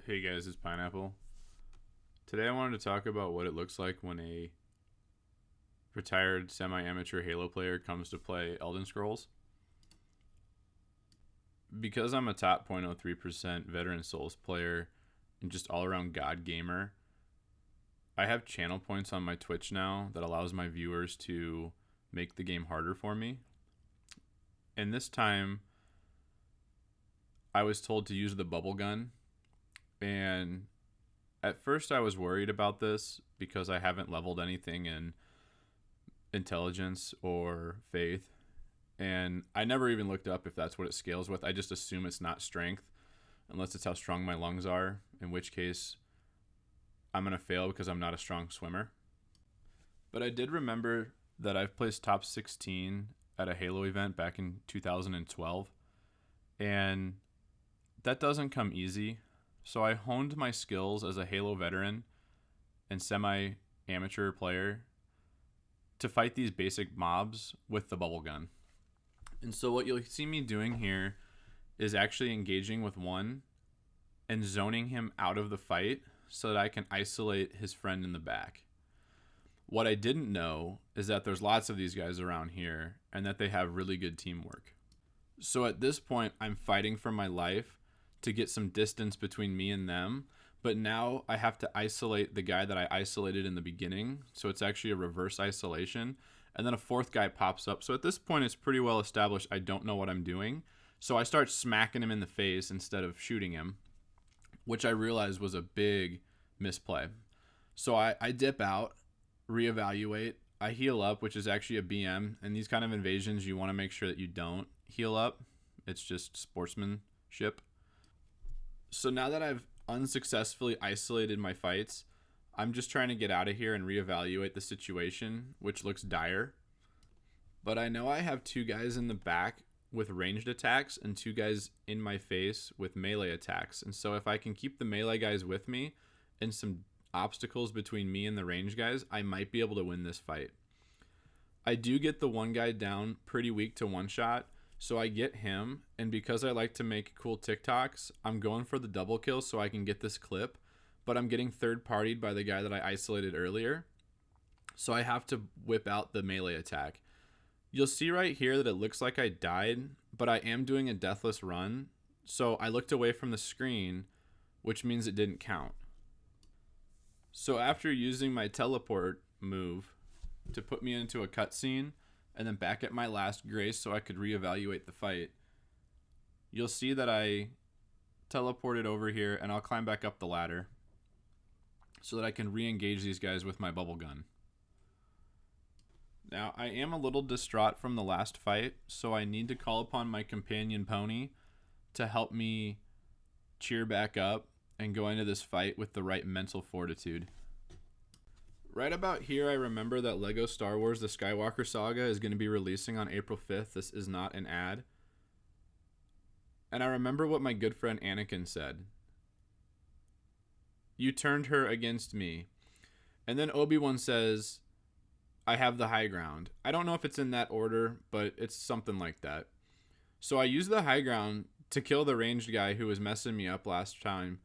Hey guys, it's Pineapple. Today I wanted to talk about what it looks like when a retired semi-amateur Halo player comes to play Elden Scrolls. Because I'm a top 0.03% veteran Souls player and just all-around god gamer, I have channel points on my Twitch now that allows my viewers to make the game harder for me. And this time I was told to use the bubble gun, and at first I was worried about this because I haven't leveled anything in intelligence or faith, and I never even looked up if that's what it scales with. I just assume it's not strength unless it's how strong my lungs are, in which case I'm going to fail because I'm not a strong swimmer. But I did remember that I've placed top 16 at a Halo event back in 2012, and that doesn't come easy. So I honed my skills as a Halo veteran and semi amateur player to fight these basic mobs with the bubble gun. And so what you'll see me doing here is actually engaging with one and zoning him out of the fight so that I can isolate his friend in the back. What I didn't know is that there's lots of these guys around here and that they have really good teamwork. So at this point, I'm fighting for my life to get some distance between me and them, but now I have to isolate the guy that I isolated in the beginning, so it's actually a reverse isolation, and then a fourth guy pops up. So at this point, it's pretty well established I don't know what I'm doing, so I start smacking him in the face instead of shooting him, which I realized was a big misplay. So I dip out, reevaluate, I heal up, which is actually a BM, and these kind of invasions, you want to make sure that you don't heal up. It's just sportsmanship. So now that I've unsuccessfully isolated my fights, I'm just trying to get out of here and reevaluate the situation, which looks dire. But I know I have two guys in the back with ranged attacks and two guys in my face with melee attacks. And so if I can keep the melee guys with me and some obstacles between me and the range guys, I might be able to win this fight. I do get the one guy down pretty weak to one shot, so I get him, and because I like to make cool TikToks, I'm going for the double kill so I can get this clip, but I'm getting third-partied by the guy that I isolated earlier, so I have to whip out the melee attack. You'll see right here that it looks like I died, but I am doing a deathless run, so I looked away from the screen, which means it didn't count. So after using my teleport move to put me into a cutscene, and then back at my last grace so I could reevaluate the fight, you'll see that I teleported over here, and I'll climb back up the ladder so that I can re-engage these guys with my bubble gun. Now, I am a little distraught from the last fight, so I need to call upon my companion pony to help me cheer back up and go into this fight with the right mental fortitude. Right about here, I remember that Lego Star Wars The Skywalker Saga is going to be releasing on April 5th. This is not an ad. And I remember what my good friend Anakin said. You turned her against me. And then Obi-Wan says, I have the high ground. I don't know if it's in that order, but it's something like that. So I used the high ground to kill the ranged guy who was messing me up last time.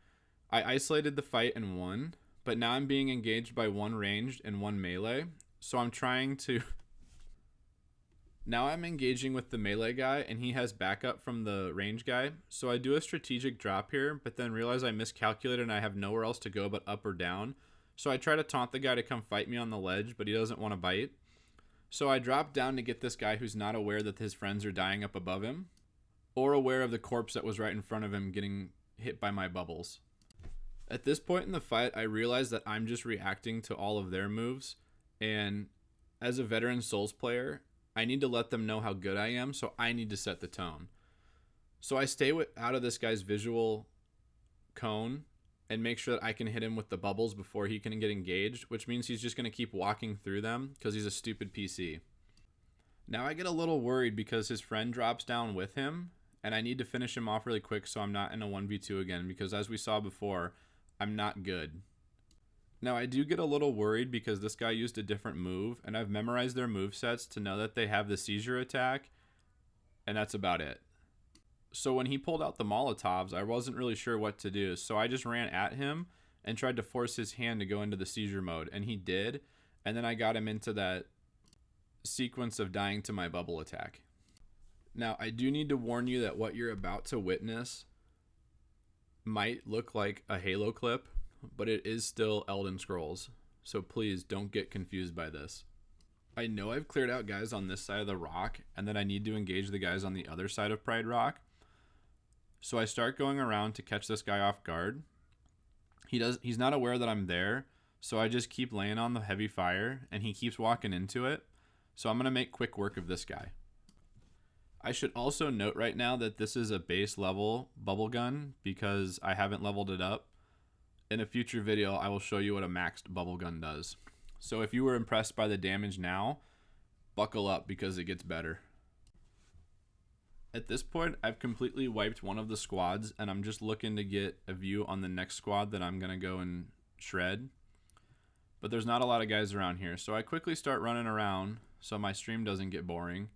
I isolated the fight and won. But now I'm being engaged by one ranged and one melee. So I'm trying to... Now I'm engaging with the melee guy, and he has backup from the range guy. So I do a strategic drop here, but then realize I miscalculated and I have nowhere else to go but up or down. So I try to taunt the guy to come fight me on the ledge, but he doesn't want to bite. So I drop down to get this guy who's not aware that his friends are dying up above him, or aware of the corpse that was right in front of him getting hit by my bubbles. At this point in the fight, I realize that I'm just reacting to all of their moves, and as a veteran Souls player, I need to let them know how good I am, so I need to set the tone. So I stay out of this guy's visual cone and make sure that I can hit him with the bubbles before he can get engaged, which means he's just going to keep walking through them because he's a stupid PC. Now I get a little worried because his friend drops down with him, and I need to finish him off really quick so I'm not in a 1v2 again, because as we saw before, I'm not good. Now I do get a little worried because this guy used a different move, and I've memorized their move sets to know that they have the seizure attack, and that's about it. So when he pulled out the Molotovs, I wasn't really sure what to do. So I just ran at him and tried to force his hand to go into the seizure mode. And he did. And then I got him into that sequence of dying to my bubble attack. Now, I do need to warn you that what you're about to witness might look like a Halo clip, but it is still Elden Scrolls. So please don't get confused by this. I know I've cleared out guys on this side of the rock, and then I need to engage the guys on the other side of Pride Rock. So I start going around to catch this guy off guard. He's not aware that I'm there, so I just keep laying on the heavy fire, and he keeps walking into it. So I'm going to make quick work of this guy. I should also note right now that this is a base level bubble gun because I haven't leveled it up. In a future video, I will show you what a maxed bubble gun does. So if you were impressed by the damage now, buckle up because it gets better. At this point, I've completely wiped one of the squads, and I'm just looking to get a view on the next squad that I'm going to go and shred. But there's not a lot of guys around here, so I quickly start running around so my stream doesn't get boring.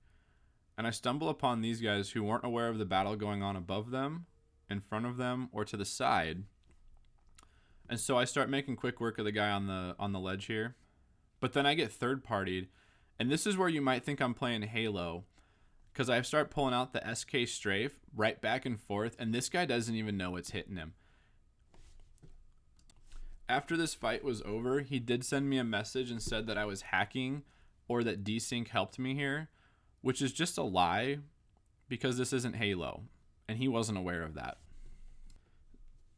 And I stumble upon these guys who weren't aware of the battle going on above them, in front of them, or to the side. And so I start making quick work of the guy on the ledge here. But then I get third-partied, and this is where you might think I'm playing Halo, because I start pulling out the SK strafe right back and forth, and this guy doesn't even know it's hitting him. After this fight was over, he did send me a message and said that I was hacking or that desync helped me here, which is just a lie because this isn't Halo, and he wasn't aware of that.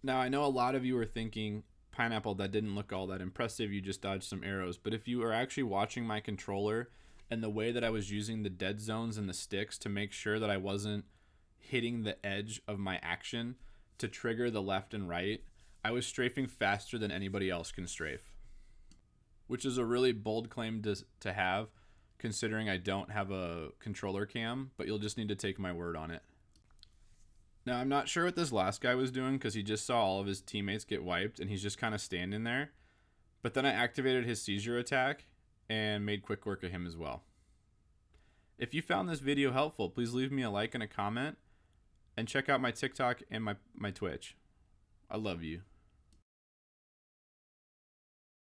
Now, I know a lot of you are thinking, Pineapple, that didn't look all that impressive, you just dodged some arrows, but if you are actually watching my controller and the way that I was using the dead zones and the sticks to make sure that I wasn't hitting the edge of my action to trigger the left and right, I was strafing faster than anybody else can strafe, which is a really bold claim to have, considering I don't have a controller cam, but you'll just need to take my word on it. Now, I'm not sure what this last guy was doing because he just saw all of his teammates get wiped and he's just kind of standing there. But then I activated his seizure attack and made quick work of him as well. If you found this video helpful, please leave me a like and a comment and check out my TikTok and my Twitch. I love you.